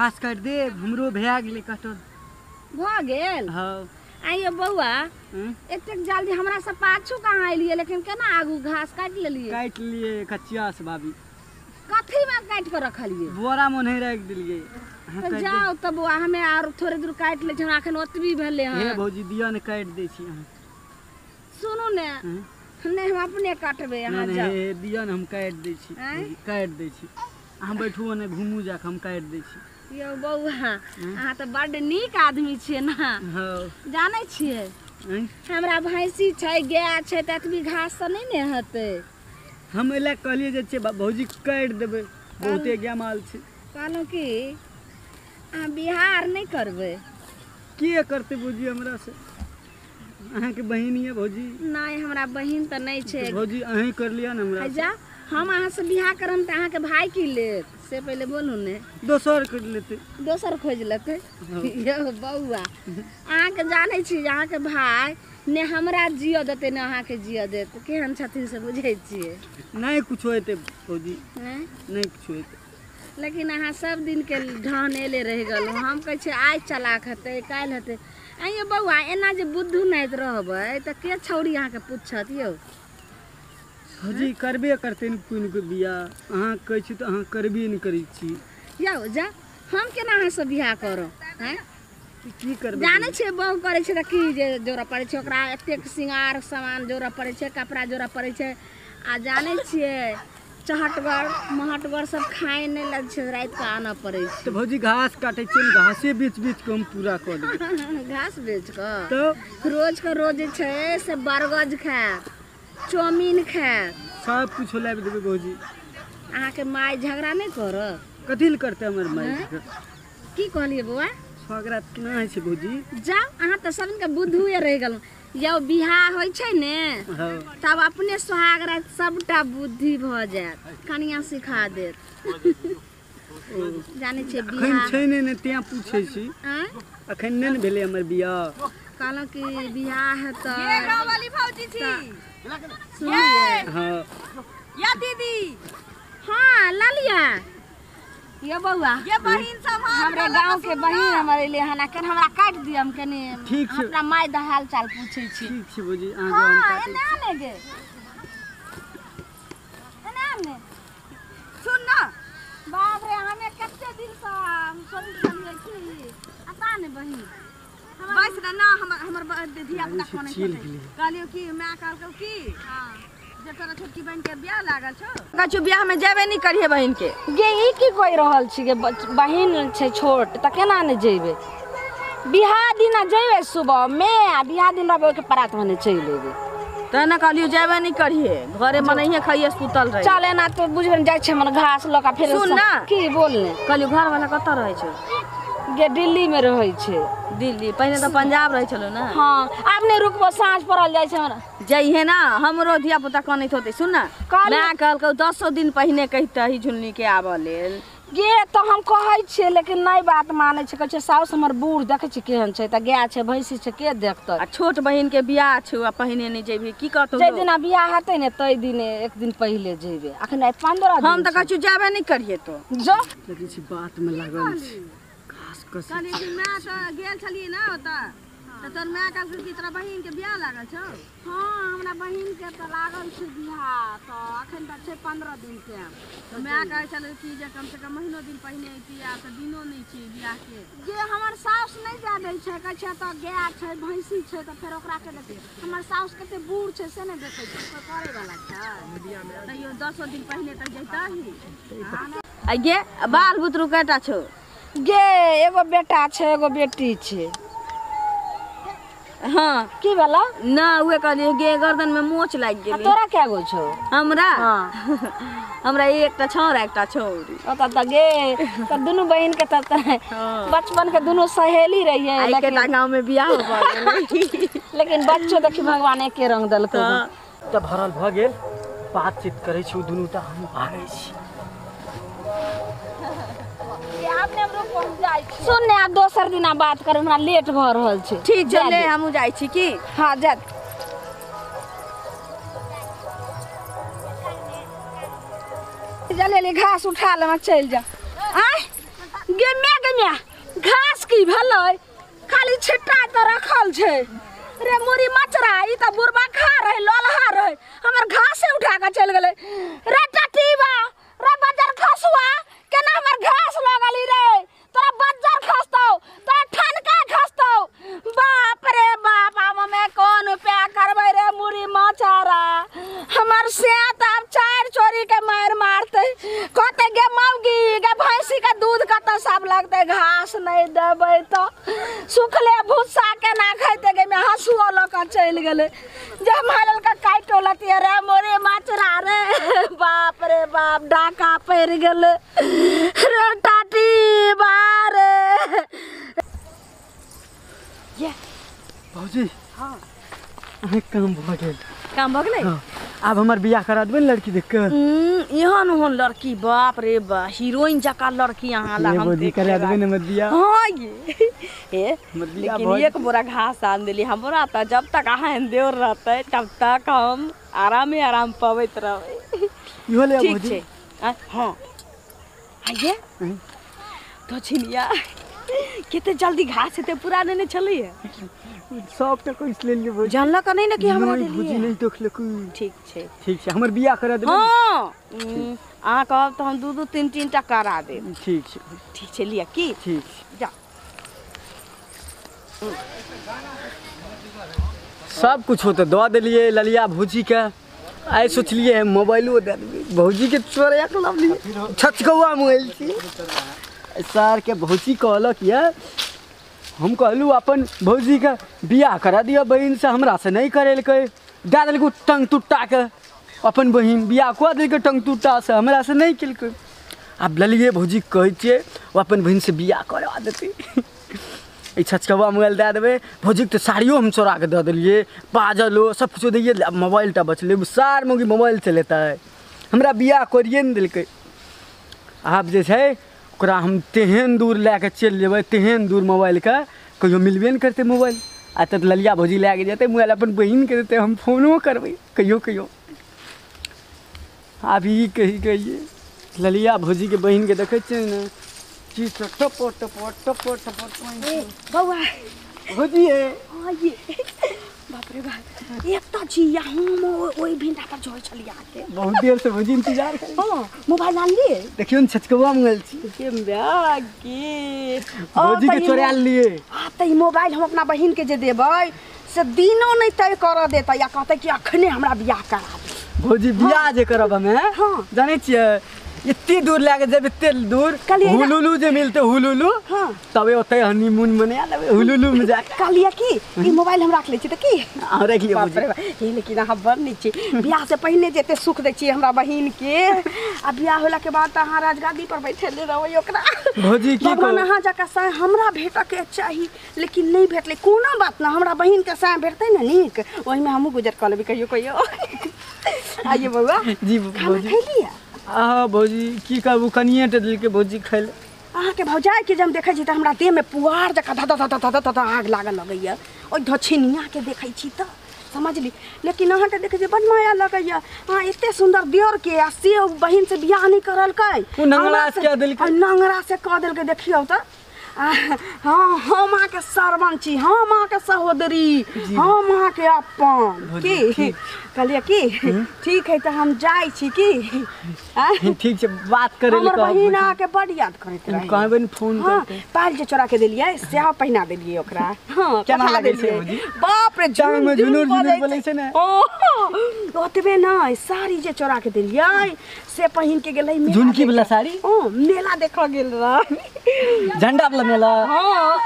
घास काट दे हमरो भए गेलै कटल भ गेल। हां आइयो बउआ एतेक जल्दी हमरा से पाछू कहाँ एलिए लेकिन केना आगू घास काट लेलिए। काट लिए कच्चिया से भाभी। कथी में काट के रखलिए। बोरा में नहीं रख दिलिए। तो जाओ तब बउआ हमें और थोड़े दूर काट ले हमरा अखन ओतबी भेले हां। हे भौजी दिया ने काट दै छी अहाँ। सुनू ने नहीं हम अपने काटबे अहाँ जाओ। नहीं दिया ने हम काट दै छी काट दै छी। अहाँ बैठू ने घुमू जाक हम काट दै छी। यो बउआ अहाँ तो बड़ नीक आदमी छिए ना। हां जानै छिए हमरा भैंसी छै गाय छै त एतबी घास से नहीं ने हते। हम एला कहलिए जे छै भौजी काट देबै बहुते गमाल छै। कहलौ कि आ बिहार नहीं करबे। के करते भौजी हमरा से अहाँ के बहिन है भौजी। नहीं हमरा बहिन त नहीं छै भौजी अहीं कर लिया न हमरा। जा हम अहाँ से बियाह करम त अहाँ के भाई की लेत से पहले बोलू ने। दोसर कर लेते दोसर खोज लेते। यो बउआ अहाँ के जानै छी अहाँ के भाई ने हमरा जियो देते ने अहाँ के जियो देत केहन छथिन से बुझै छिए। नहीं कुछ होते भौजी नहीं कुछ होते। लेकिन अहाँ सब दिन के ढानेले रह गल हम कह छै आज चलाक हते काल हते। आइयो बउआ एना जे बुद्धू नहीं रहबै त के छौड़ी अहाँ के पूछत यो। भौजी करबे करते न कोन के बियाह अहाँ कहै छी त अहाँ करबे न करै छी। यो जा हम केना अहाँ से बियाह करब हैं की करबे। जानै छै बहु करे छै त की जे जोरा पड़े छै ओकरा एतेक सिंगार सामान जोरा पड़े छै कपड़ा जोरा पड़े छै। आ जानै छिए चहटगर महटगर सब खाए नहीं लग छै रात के आना पड़े छै। तो भौजी घास काटे छै घासे बेच बेच के हम पूरा कर देबै। घास बेच के तो रोज के रोज छै से बरगद खाए चाउमीन खाए सब कुछ लाबि देबै भौजी। अहाँ के माय झगड़ा नहीं कर कथि ल करते हमर माय। की कहलिए बउआ स्वागत केना है छै भौजी। जाओ अहाँ त सब के बुद्धुए रह गेल यो बियाह होय छै ने तब अपने सुहागरात सबटा बुद्धि भ जात कनिया सिखा देत। जाने छै बियाह अखन छै ने त्या पूछै छी अखन नै न भेलै हमर बियाह। कहलो कि बियाह है त ये गांव वाली भौजी छी सुनिए हां या दीदी हां ललिया ये बउआ ये बहिन सब हमरे गांव के बहिन हमर एले हना के हमरा काट दिय हम कने ठीक छै अपना माय द हाल चाल पूछै छी। ठीक छै भौजी अहाँ के हम काटै छी। एना ने गे एना ने सुन ना बाप रे हमें कते दिन से हम सोच छलिए कि आता ने बहिन बस ना हमर धिया पुता कोने छै कहलियो कि मैं कहलको कि हां जे तोरा छोटकी बहन के बियाह लागल छौ कछु बियाह में जेबे नहीं करिए बहन के। गे ई की कोइ रहल छी गे बहिन छै छोट त केना ने जेबे बियाह दिन जेबे सुबह में आ बियाह दिन रहबे के परात भने चल लेबे। त ना कहलियो जेबे नहीं करिए घरे मनइए खाइए सुतल रही। चले ना तो बुझबे जाय छै मन घास लका फेर सुन ना की बोलने कहलियो घर वाला कत रहे छै। गे दिल्ली में रहै छै। दिल्ली पहले तो पंजाब रहे छलो ना। हां आब नहीं रुकबो साँझ पड़ल जाय छै हमरा जइहे ना हमरो धिया पुता कनैत होते सुन ना मैं कहलको 10 दिन पहिने कहितही झुन्नी के आबे लेल। गे तो हम कहै छियै लेकिन नहीं बात माने छै कहै छै साउस हमर बूढ़ देखै छी केहन छै त गाय छै भैंसी छै के देखतै। आ छोट बहिन के बियाह छै आ पहिने नहीं जेबी की कहतो जे दिन बियाह हेतै ने तै दिन एक दिन पहिले जेबे अखन 15 दिन हम त कहछु जेबे नहीं करिए तो जो लेकिन छी बात में लागल छी घास कस कहली कि मैं तो गेल छलिए ना ओता त तोर मैं कहलकै कि तोरा बहिन के बियाह लागल छौ। हां हमरा बहिन के त लागल छै बियाह त अखन त छै 15 दिन के तो मैं कहै छल कि जे कम से कम महीनो दिन पहिने किया त दिनो नहीं छै बियाह के। जे हमर साउस नहीं जा दै छै कहै छै त गाय छै भैंसी छै त फेर ओकरा के देतै हमर साउस कते बूढ़ छै से नहीं देखै छै कोई करे वाला छै तैयो 10 दिन पहिने त जैतही। आ गे बाल बुतरू कटा छौ। गे एगो बेटा छै एगो बेटी छै। हां की भेला ना उहे कहलिए गे गर्दन में मोच लाग गेली। तोरा क्या गो छौ हमरा हां हमरा एकटा छौरा एकटा छौरी। ओता त गे त दुनु बहिन के त बचपन के दुनु सहेली रहिए लेकिन गांव में बियाह भ गेलै लेकिन बच्चो देखि भगवान के रंग देलकै त भरल भ गेल बातचीत करै छी दुनु त हम भागै छी। सुन ने आप दोसर दिना बात कर हमरा लेट भ रहल छै। ठीक छै ले हमहु जाय छी की हां जा जले घास उठा ले चल जा आ गेमे घास की भलै खाली छिट्टा तो रखल छे रे मोरी मचरा ई त बुरबा खा रहे लोलहा रहे हमर घास से उठा के चल गेले रे टटीबा रे बजर खसुआ केना हमर घास लगली रे तोरा बजर खसतौ तोरा ठनका खसतौ बाप रे बाप में कौन उपाय करबै रे मुरी मचरा हमर से अब चार चोरी के मार मारते कहते गे मौगी गे भैंसी के दूध कत सब लगते घास नहीं देबै तो सुखले भूसा के ना खाइते गे में हसुओ ल के चल गेले जे मारल का काटो लतिए रे मोरे मचरा रे बाप डाका पड़ गेले रे टाटी बारे ये भौजी हां काम भ गेल काम भ गेलै अब हमार बियाह करा देबै लड़की देख के एहन हो लड़की बाप रे बा हीरोइन जका लड़की यहाँ ला हम देख करा देबै न मत बियाह हां ये लेकिन एक बोरा घास आन देली हमरा त जब तक अहाँ देवर रहते तब तक हम आराम पबैत रहबै इहो ले ठीक भौजी छै हां आइए तो छिनिया केते जल्दी घास हेते पूरा ने छलिए सब तक इसलिए ले भौजी जानला का नहीं ना कि हमरा देलिए भौजी नहीं देखलक ठीक छै हमर बियाह करा देबै हां अहाँ कहब तो हम दू तीन टा करा देब ठीक छै लिया की ठीक जा सब कुछ हो तो दवा दिलिए ललिया भौजी के आई सोचलिए मोबाइलो दे देबै भौजी के चोरे एक लवली छचकौआ मोबाइल छी सर के भौजी कहलक ये हम कहलू अपन भौजी के बियाह करा दिया बहन से हमरा से नहीं करेलकै दे देलकै टंग टुट्टा के अपन बहन बियाह कऽ देलकै टंग टुट्टा से हमरा से नहीं केलकै आब ललिए भौजी कहै छियै ओ अपन बहन से बियाह करवा देतै ई छचकौआ मोबाइल दे देबै भौजी के तो साड़ियो हम चोरा के दे देलिए पाजलो सब कुछ दिए मोबाइल टा बचलै सार मोगी मोबाइल चलेतै हमरा बियाह करिए नहीं देलकै आब जे छै ओकरा हम तेहन दूर लैके चलि जेबै तेहन दूर मोबाइल के कहियो मिलबे नहीं करते मोबाइल आ तऽ ललिया भौजी लैके जेतै मोबाइल अपन बहिन के देतै हम फोनो करबै कहियो आब ई कहिए ललिया भौजी के बहिन के देखै छियै ने चीज टप बौआ भौजी ये बाप रे बाप एक तो जिया हम ओई भिंडा पर जोइ छलिया के बहुत देर से भौजी इंतजार कर हां मोबाइल आन लिए देखियो न छचकौआ मोबाइल छी के बाकी भौजी के चोरा लिए आ त ई मोबाइल हम अपना बहिन के जे देबै से दिनो नहीं तय कर देता या कहते कि अखने हमरा बियाह करा दे भौजी बियाह जे करब हमे हां जानै छियै इतनी दूर लेके जब इतने दूर हुलुलु जे मिलते हुलुलु हां तबे ओते हनीमून मना लेबे हुलुलु में जाके कहलिए कि ई मोबाइल हम रख ले छी त की रख लियो बाप रे बाप ये लेकिन अहाँ बड़ नीचे बियाह से पहले जेते सुख दै छी हमरा बहिन के आ बियाह होला के बाद त अहाँ राजगादी पर बैठले रहबै ओकरा भौजी की भगवान अहाँ जका साय हमरा भेट के चाही लेकिन नहीं भेटले कोनो बात ना हमरा बहिन के साय भेटतै न नीक ओहि में हमहु गुजर क लेबै कहियो आइए बउआ जी भौजी खैलिए भौजी की कहबू कनिए टे दिल के भौजी खैले अहाँ के भौजाई के जब देखै छी त हमरा देह में पुआर जका ध आग लागल लगैया ओइ धछिनिया के देखै छी त समझली लेकिन अहाँ के देखै छी बड़ माया लगैया हां एते सुंदर देवर के आ से बहिन से बियाह नहीं करल कै उ नंगरा से दिल के नंगरा से क देल के देखियो त हाँ हम अहाँ के सरवन छी हम अहाँ के सहोदरी हम अहाँ के अपन की कहलिए की ठीक है तो हम जाई छी की ठीक छै बात करे ले हमर बहिन अहाँ के बड़ याद करैत रहे कहबे न फोन करते पाल जे चोरा के देलिए से हम पहिना देलिए ओकरा हां केना लागे छै भौजी बाप रे जान में जुनूर बोलै छै ने ओतबे नहीं साड़ी जे चोरा के देलिए से पहिन के गेलै मेला झुनकी वाला साड़ी मेला देख गेल रह झंडा वाला मेला हां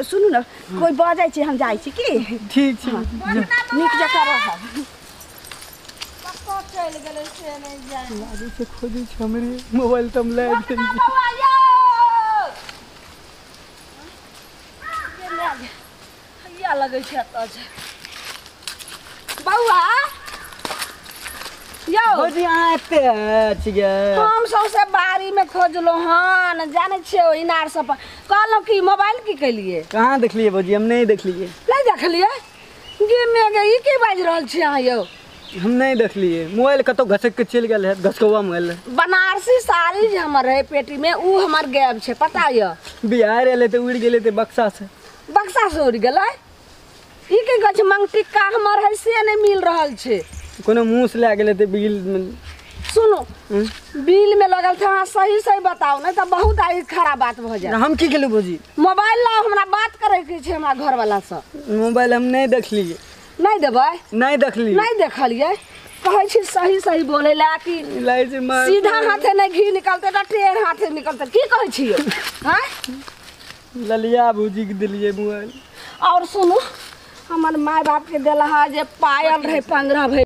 सुनु न कोई बाजै छै हम जाइ छी की ठीक छै नीक जका रह कतौ चल गेलै से नहीं जाय लागे छै खोजै छै हमरे मोबाइल तम ले या लगै छै त बौआ यो भौजी आते छियै हम सबसे बारी में खोजलो हन जाने छियो इनार सब कहलो कि मोबाइल की केलिए कहां देखलिए भौजी हम नहीं देखलिए नहीं देखलिए गे में गे ई की बाज रहल छी अहाँ यो हम नहीं देखलिए मोबाइल कतो घसक के चल गए है घसकवा मोबाइल बनारसी साड़ी जे हमर रहे पेटी में उ हमर गैब छे पता य बिहार एले तो उड़ गेले थे बक्सा से उड़ गेलै ई के गछ मंग टिक्का हमर है से नहीं मिल रहल छे कोनो मुंह से ले गेले थे बिल में सुनो बिल में लगल था सही सही बताओ नहीं तो बहुत आई खराब बात हो जाए हम की केलु भौजी मोबाइल लाओ हमरा बात करे के छे हमरा घर वाला से मोबाइल हम नहीं देखलिए नहीं देबै नहीं देखलिए नहीं देखलिए कहै छी सही सही बोले ला कि लाइट से मार सीधा हाथे नहीं घी निकलते ना टेढ़ हाथे निकलते की कहै छियै हैं ललिया भौजी के दिलिए मोबाइल और सुनो हमर माय बाप के देला जे पायल रहे 15 भर